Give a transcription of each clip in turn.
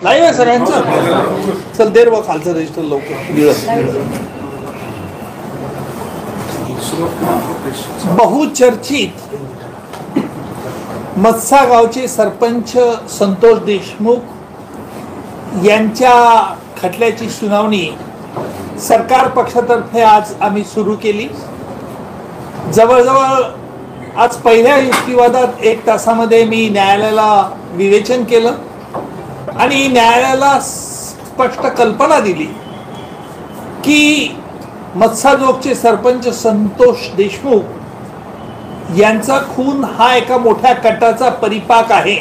नाही आहे सरांचं. चल देर व खालचं रजिस्टर लवकर. बहुचर्चित मत्सा गावचे सरपंच संतोष देशमुख यांच्या खटल्याची सुनावणी सरकार पक्षातर्फे आज आम्ही सुरू केली. जवळजवळ आज पहिल्या युक्तिवादात 1 तासामध्ये मी न्यायालयाला विवेचन केलं आणि न्यायालयाला स्पष्ट कल्पना दिली की मत्साजोगचे सरपंच संतोष देशमुख यांचा खून हा एका मोठ्या कटाचा परिपाक आहे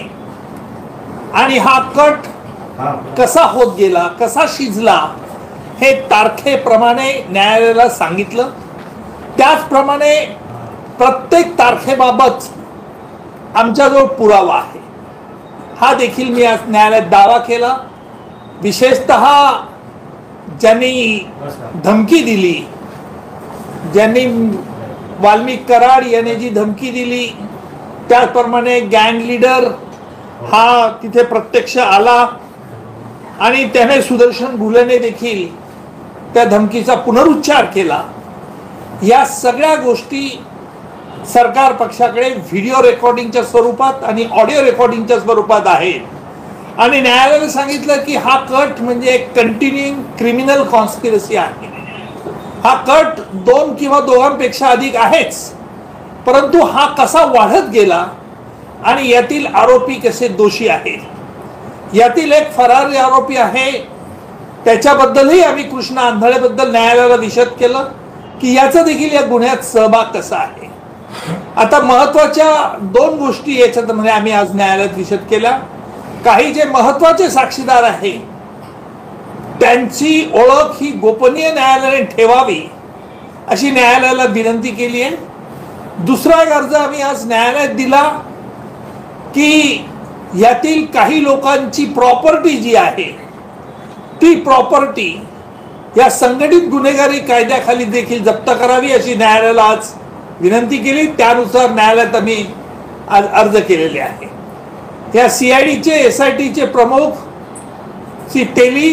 आणि हा कट कसा होत गेला, कसा शिजला हे तारखेप्रमाणे न्यायालयाला सांगितलं. त्याचप्रमाणे प्रत्येक तारखेबाबत आमच्याजवळ पुरावा आहे हा देखील मी आज न्यायालयात दावा केला. विशेषतः ज्यांनी धमकी दिली, ज्यांनी वाल्मिक कराड यांनी जी धमकी दिली, त्याचप्रमाणे गँग लीडर हा तिथे प्रत्यक्ष आला आणि त्याने सुदर्शन घुलेने देखील त्या धमकीचा पुनरुच्चार केला. या सगळ्या गोष्टी सरकार पक्षाकडे व्हिडिओ रेकॉर्डिंगच्या स्वरूपात आणि ऑडिओ रेकॉर्डिंगच्या स्वरूपात आहेत आणि न्यायालयाने सांगितलं की हा कट म्हणजे एक कंटिन्युइंग क्रिमिनल कॉन्स्पिरसी आहे. हा कट 2 किंवा दोघांपेक्षा अधिक आहेच, परंतु हा कसा वाढत गेला आणि यातील आरोपी कसे दोषी आहेत. यातील एक फरारी आरोपी आहे, त्याच्याबद्दलही आम्ही कृष्णा आंधळेबद्दल न्यायालयाला विशद केलं की याचा देखील या गुन्ह्यात सहभाग कसा आहे. आता महत्वाच्या 2 गोष्टी याच्यामध्ये आम्ही आज न्यायालयात विशद केल्या. काही जे महत्वाचे साक्षीदार आहेत त्यांची ओळख ही गोपनीय न्यायालयाने ठेवावी अशी न्यायालयाला विनंती केली आहे. दुसरा एक अर्ज आम्ही आज न्यायालयात दिला की यातील काही लोकांची प्रॉपर्टी जी आहे ती प्रॉपर्टी या संघटित गुन्हेगारी कायद्याखाली देखील जप्त करावी अशी न्यायालयाला आज विनंती केली. त्यानुसार न्यायालयात आम्ही आज अर्ज केलेले आहे. या CIDचे SITचे प्रमुख श्री तेली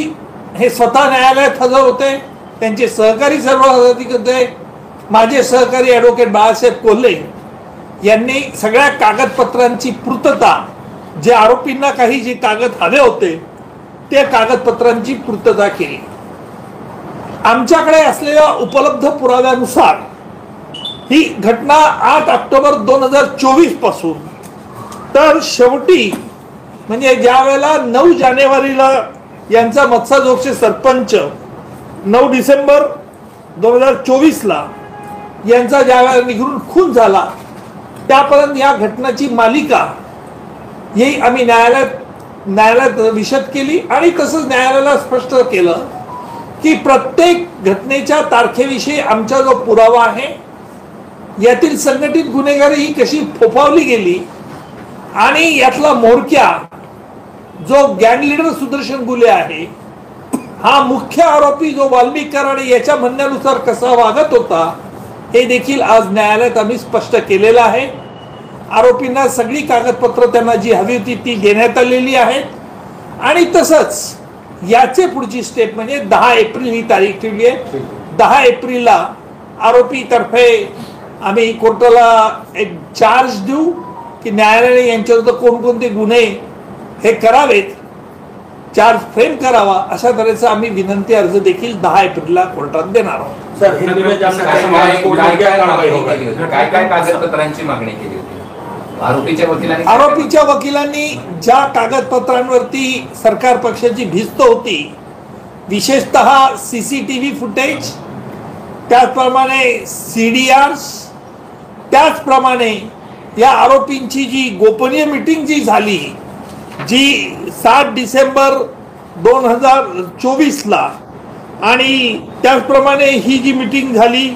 हे स्वतः न्यायालयात हजर होते. त्यांचे सहकारी सर्व हजर होते. माझे सहकारी ॲडव्होकेट बाळासाहेब कोल्हे यांनी सगळ्या कागदपत्रांची पूर्तता, जे आरोपींना काही जे कागद हवे होते त्या कागदपत्रांची पूर्तता केली. आमच्याकडे असलेल्या उपलब्ध पुराव्यानुसार ही घटना 8 ऑक्टोबर 2024 पासून तर शेवटी म्हणजे ज्या वेळेला 9 जानेवारीला यांचा मत्साजोगचे सरपंच 9 डिसेंबर 2024ला यांचा ज्या वेळेला निघून खून झाला त्यापर्यंत या घटनाची मालिका ही आम्ही न्यायालयात विशद केली आणि तसंच न्यायालयाला स्पष्ट केलं की प्रत्येक घटनेच्या तारखेविषयी आमचा जो पुरावा आहे, यातील संघटित गुन्हेगारी ही कशी फोफावली गेली आणि यातला म्होरक्या जो गँग लीडर सुदर्शन घुले आहे हा मुख्य आरोपी जो वाल्मिक कराड याच्या म्हणण्यानुसार कसा वागत होता हे देखील आज न्यायालयात आम्ही स्पष्ट केलेलं आहे. आरोपींना सगळी कागदपत्र त्यांना जी हवी होती ती देण्यात आलेली आहेत आणि तसंच याचे पुढची स्टेप म्हणजे 10 एप्रिल ही तारीख ठेवली आहे. 10 एप्रिलला आरोपी तर्फे आम्ही कोर्टाला एक चार्ज देऊ की न्यायालयाने यांच्याविरुद्ध कोणकोणते गुन्हे हे करावेत, चार्ज फ्रेम करावा अशा तऱ्हेचा आम्ही विनंती अर्ज देखील 10 एप्रिलला कोर्टात देणार आहोत. काय कागदपत्रांची मागणी केली होती आरोपीच्या वकिलांनी? ज्या कागदपत्रांवरती सरकार पक्षाची भिस्त होती, विशेषतः CCTV फुटेज, त्याचप्रमाणे CDRs, त्याचप्रमाणे या आरोपींची जी गोपनीय मीटिंग जी झाली जी 7 डिसेंबर 2024ला आणि त्याचप्रमाणे ही जी मीटिंग झाली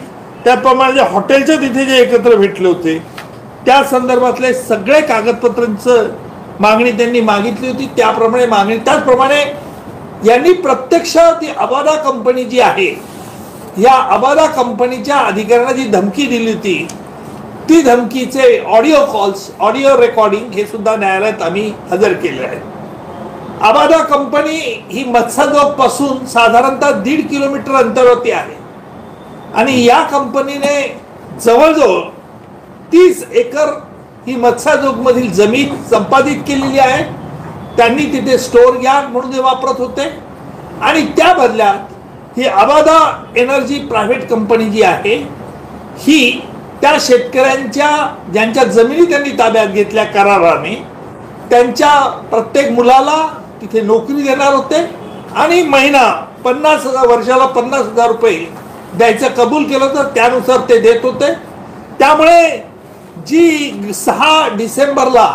त्याप्रमाणे हॉटेलच्या तिथे जे एकत्र भेटले होते त्या संदर्भातले सगळे कागदपत्रांचं मागणी त्यांनी मागितली होती. त्याप्रमाणे मागणी त्याचप्रमाणे यांनी प्रत्यक्ष ती अबादा कंपनी जी आहे या अबादा कंपनीच्या अधिकाऱ्यांना जी धमकी दिली होती ती धमकीचे ऑडिओ कॉल्स, ऑडिओ रेकॉर्डिंग हे सुद्धा न्यायालयात आम्ही हजर केले आहे. आबादा कंपनी ही मत्स्यजोग पासून साधारणतः 1.5 किलोमीटर अंतरावरती आहे आणि या कंपनीने जवळजवळ 30 एकर ही मत्स्यजोग मधील जमीन संपादित केलेली आहे. त्यांनी तिथे स्टोअर यार्ड म्हणून ते वापरत होते आणि त्या बदल्यात ही आबादा एनर्जी प्रायव्हेट कंपनी जी आहे ही त्या शेतकऱ्यांच्या ज्यांच्या जमिनी त्यांनी ताब्यात घेतल्या कराराने त्यांच्या प्रत्येक मुलाला तिथे नोकरी देणार होते आणि महिना 50,000 वर्षाला 50,000 रुपये द्यायचं कबूल केलं तर त्यानुसार ते देत होते. त्यामुळे जी 6 डिसेंबरला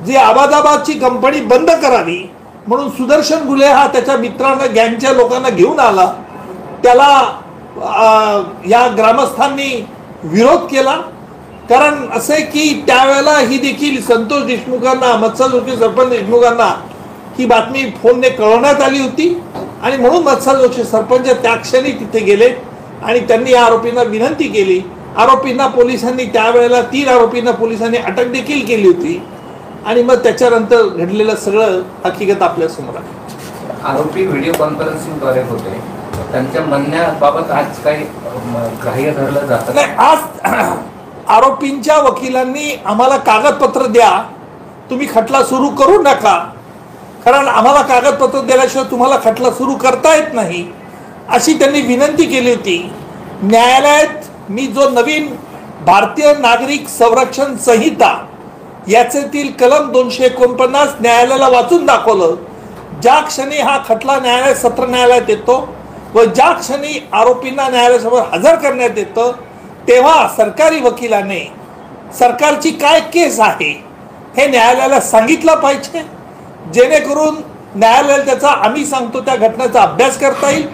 जी आबादाबादची कंपनी बंद करावी म्हणून सुदर्शन घुले हा त्याच्या मित्रांना गँगच्या लोकांना घेऊन आला. त्याला या ग्रामस्थांनी विरोध केला. कारण असे की त्यावेळेला ही देखील संतोष देशमुखांना, मत्स्यजोगचे सरपंच देशमुखांना ही बातमी फोनने कळवण्यात आली होती आणि म्हणून मत्स्यजोगचे सरपंच त्या क्षणी तिथे गेले आणि त्यांनी या आरोपींना विनंती केली. आरोपींना पोलिसांनी त्यावेळेला 3 आरोपींना पोलिसांनी अटक देखील केली होती आणि मग त्याच्यानंतर घडलेलं सगळं हकीकत आपल्या समोर आहे. आरोपी व्हिडिओ कॉन्फरन्सिंगद्वारे होते, त्यांच्या म्हणण्याबाबत आज काही ग्राह्य धरलं जातं नाही. आज आरोपींच्या वकिलांनी आम्हाला कागदपत्र द्या, तुम्ही खटला सुरू करू नका, कारण आम्हाला कागदपत्र दिल्याशिवाय तुम्हाला खटला सुरू करता येत नाही अशी त्यांनी विनंती केली होती. न्यायालयात मी जो नवीन भारतीय नागरिक संरक्षण संहिता याच्यातील कलम 249 न्यायालयाला वाचून दाखवलं. ज्या क्षणी हा खटला न्यायालय सत्र न्यायालयात येतो व ज्या क्षणी आरोपींना न्यायालयासमोर हजर करण्यात येतं तेव्हा सरकारी वकिलाने सरकारची काय केस आहे हे न्यायालयाला सांगितलं पाहिजे, जेणेकरून न्यायालयाला त्याचा आम्ही सांगतो त्या घटनेचा अभ्यास करता येईल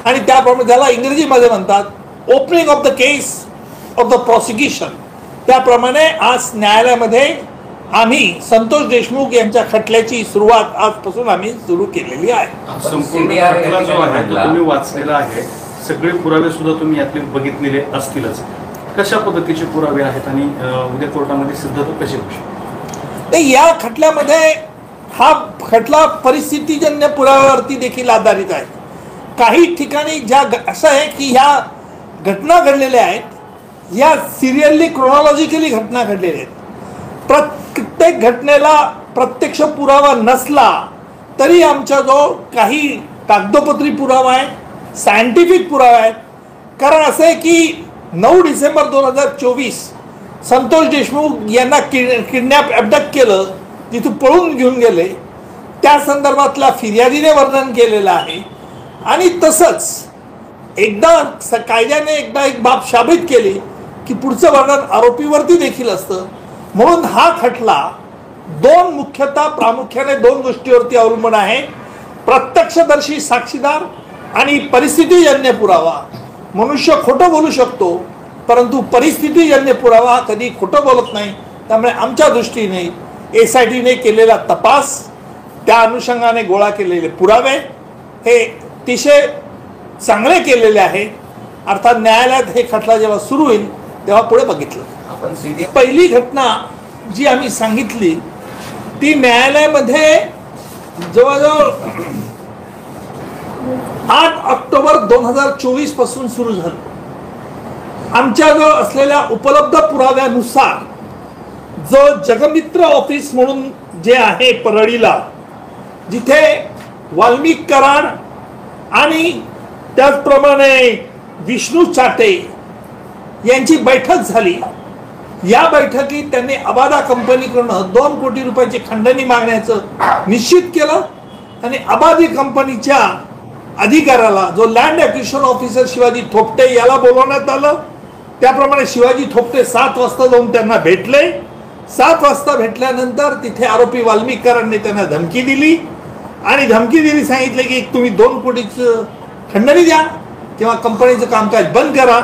आणि त्याप्रमाणे त्याला इंग्रजीमध्ये म्हणतात opening of the case of the prosecution. त्याप्रमाणे आज न्यायालयामध्ये आम्ही संतोष देशमुख यांच्या खटल्याची सुरुवात आजपासून आम्ही सुरू केलेली आहे. संपूर्ण खटला जो आहे तो तुम्ही वाचलेला आहे, सगळे पुरावे सुद्धा तुम्ही यातले बघितलेले असतीलच. कशा पद्धतीचे पुरावे आहेत आणि उद्या कोर्टामध्ये सिद्धता कशी होऊ शकते? या खटल्यामध्ये हा खटला परिस्थितीजन्य पुराव्यावरती देखील आधारित आहे. काही ठिकाणी ज्या असं आहे की ह्या घटना घडलेल्या आहेत, या सिरियली क्रोनॉलॉजिकली घटना घडलेल्या आहेत. प्रत्येक घटनेला प्रत्यक्ष पुरावा नसला तरी आमच्याजवळ काही कागदोपत्री पुरावा आहे, सायंटिफिक पुरावा आहे. कारण असं आहे की 9 डिसेंबर 2024 संतोष देशमुख यांना किडनॅप अबडक्ट केलं, तिथून पळून घेऊन गेले, त्या संदर्भातल्या फिर्यादीने वर्णन केलेलं आहे. आणि तसंच एकदा कायद्याने एकदा एक बाब साबित केली की पुढचं वर्णन आरोपीवरती देखील असतं. म्हणून हा खटला प्रामुख्याने 2 गोष्टीवरती अवलंबून आहे, प्रत्यक्षदर्शी साक्षीदार आणि परिस्थितीजन्य पुरावा. मनुष्य खोटं बोलू शकतो परंतु परिस्थितीजन्य पुरावा कधी खोटं बोलत नाही. त्यामुळे आमच्या दृष्टीने SITने केलेला तपास, त्या अनुषंगाने गोळा केलेले पुरावे हे अतिशय चांगले केलेले आहे. अर्थात न्यायालयात हे खटला जेव्हा सुरू होईल तेव्हा पुढे बघितलं. पहिली घटना जी आम्ही सांगितली ती न्यायालयामध्ये जवळजवळ 8 ऑक्टोबर 2024 पासून सुरू झालं. आमच्याजवळ असलेल्या उपलब्ध पुराव्यानुसार जो जगमित्र ऑफिस म्हणून जे आहे परळीला, जिथे वाल्मिक कराड आणि त्याचप्रमाणे विष्णू चाटे यांची बैठक झाली, या बैठकीत त्यांनी आबादा कंपनीकडून 2 कोटी रुपयाची खंडणी मागण्याचं निश्चित केलं आणि आबादी कंपनीच्या अधिकाऱ्याला जो land acquisition officer Shivaji Thopte याला बोलवण्यात आलं. त्याप्रमाणे शिवाजी थोपटे 7 वाजता जाऊन त्यांना भेटले. 7 वाजता भेटल्यानंतर तिथे आरोपी वाल्मिक कराडने त्यांना धमकी दिली आणि सांगितले की तुम्ही 2 कोटीचं खंडणी द्या किंवा कंपनीचं कामकाज बंद करा.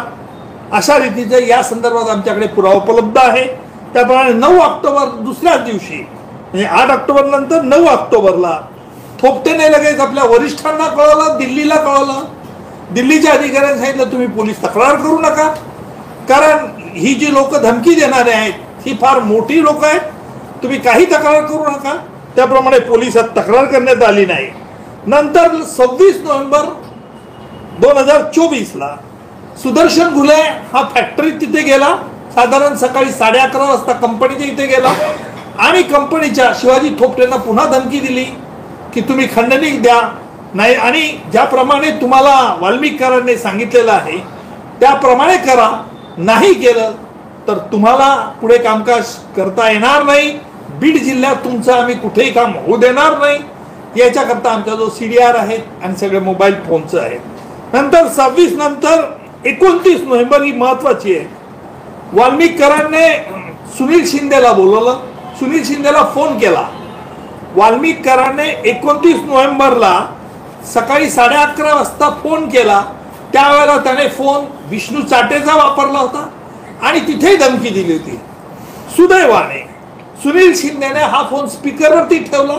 अशा रीतीचं या संदर्भात आमच्याकडे पुरावा उपलब्ध आहे. त्याप्रमाणे 9 ऑक्टोबर दुसऱ्याच दिवशी म्हणजे 8 ऑक्टोबर नंतर 9 ऑक्टोबरला थोपटेने लगेच आपल्या वरिष्ठांना कळवलं, दिल्लीला कळवलं. दिल्लीच्या अधिकाऱ्यांनी सांगितलं तुम्ही पोलीस तक्रार करू नका, कारण ही जी लोक धमकी देणारे आहेत ही फार मोठी लोक आहेत, तुम्ही काही तक्रार करू नका. त्याप्रमाणे पोलिसात तक्रार करण्यात आली नाही. नंतर 26 नोव्हेंबर 2024ला सुदर्शन घुले हा फॅक्टरीत तिथे गेला, साधारण सकाळी 11:30 वाजता कंपनीच्या इथे गेला आणि कंपनीच्या शिवाजी थोपटेंना पुन्हा धमकी दिली की तुम्ही खंडणी द्या नाही आणि ज्याप्रमाणे तुम्हाला वाल्मिकरांनी सांगितलेलं आहे त्याप्रमाणे करा, नाही केलं तर तुम्हाला पुढे कामकाज करता येणार नाही, बीड जिल्ह्यात तुमचं आम्ही कुठेही काम होऊ देणार नाही. याच्याकरता आमचा जो CDR आहे आणि सगळे मोबाईल फोनचं आहे. नंतर 26 नंतर 29 नोव्हेंबर ही महत्वाची आहे. वाल्मिकरांनी सुनील शिंदेला बोलवलं, सुनील शिंदेला फोन केला. वाल्मिकरांनी 29 नोव्हेंबरला सकाळी 11:30 वाजता फोन केला. त्यावेळेला त्याने फोन विष्णू चाटेचा वापरला होता आणि तिथेही धमकी दिली होती. सुदैवाने सुनील शिंदेने हा फोन स्पीकरवरती ठेवला,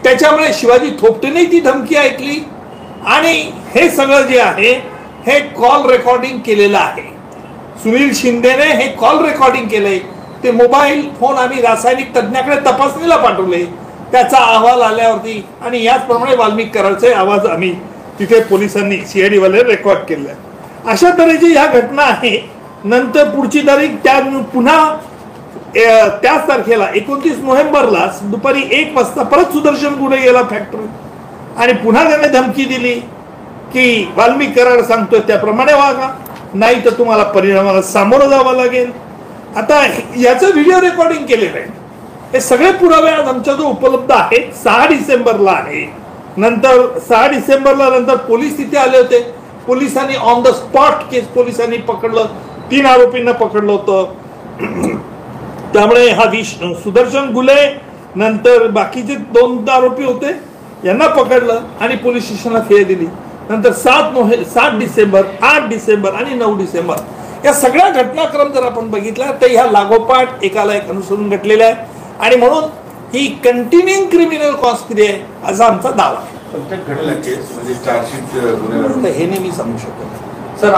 त्याच्यामुळे शिवाजी थोपटेने ती धमकी ऐकली आणि हे सगळं जे आहे हे कॉल रेकॉर्डिंग केलेलं आहे. सुनील शिंदेने हे कॉल रेकॉर्डिंग केले. ते मोबाईल फोन आम्ही रासायनिक तज्ञाकडे तपासणीला पाठवले, त्याचा अहवाल आल्यावरती आणि याचप्रमाणे वाल्मिकरांचे आवाज आम्ही तिथे पोलिसांनी CID वाले रेकॉर्ड केले. अशा तऱ्हेची ह्या घटना आहे. नंतर पुढची तारीख त्या पुन्हा त्याच तारखेला 29 नोव्हेंबरला दुपारी 1 वाजता परत सुदर्शन घुले गेला फॅक्टरीत आणि पुन्हा त्याने धमकी दिली की वाल्मिकरांना सांगतोय त्याप्रमाणे वागा, नाही तर तुम्हाला परिणामाला सामोरं जावं लागेल. आता याचं व्हिडिओ रेकॉर्डिंग केलेलं आहे. हे सगळे पुरावे आज आमच्याजवळ उपलब्ध आहेत. 6 डिसेंबरला आहे. नंतर 6 डिसेंबरला नंतर पोलीस तिथे आले होते. पोलिसांनी ऑन द स्पॉट केस पोलिसांनी पकडलं, 3 आरोपींना पकडलं होतं. त्यामुळे हा सुदर्शन घुले नंतर बाकीचे 2 आरोपी होते यांना पकडलं आणि पोलीस स्टेशनला फिर्याद दिली. नंतर 7 डिसेंबर 8 डिसेंबर आणि 9 डिसेंबर या सगळ्या घटनाक्रम जर आपण बघितला तर ह्या लागोपाठ एकाला एक अनुसरून घडलेल्या आहे आणि म्हणून ही कंटिन्युइंग क्रिमिनल कॉन्स्पिरसी आहे असा आमचा दावा. प्रत्येक घटनेला केस म्हणजे चार्जशीट हे नाही मी सांगू शकत सर.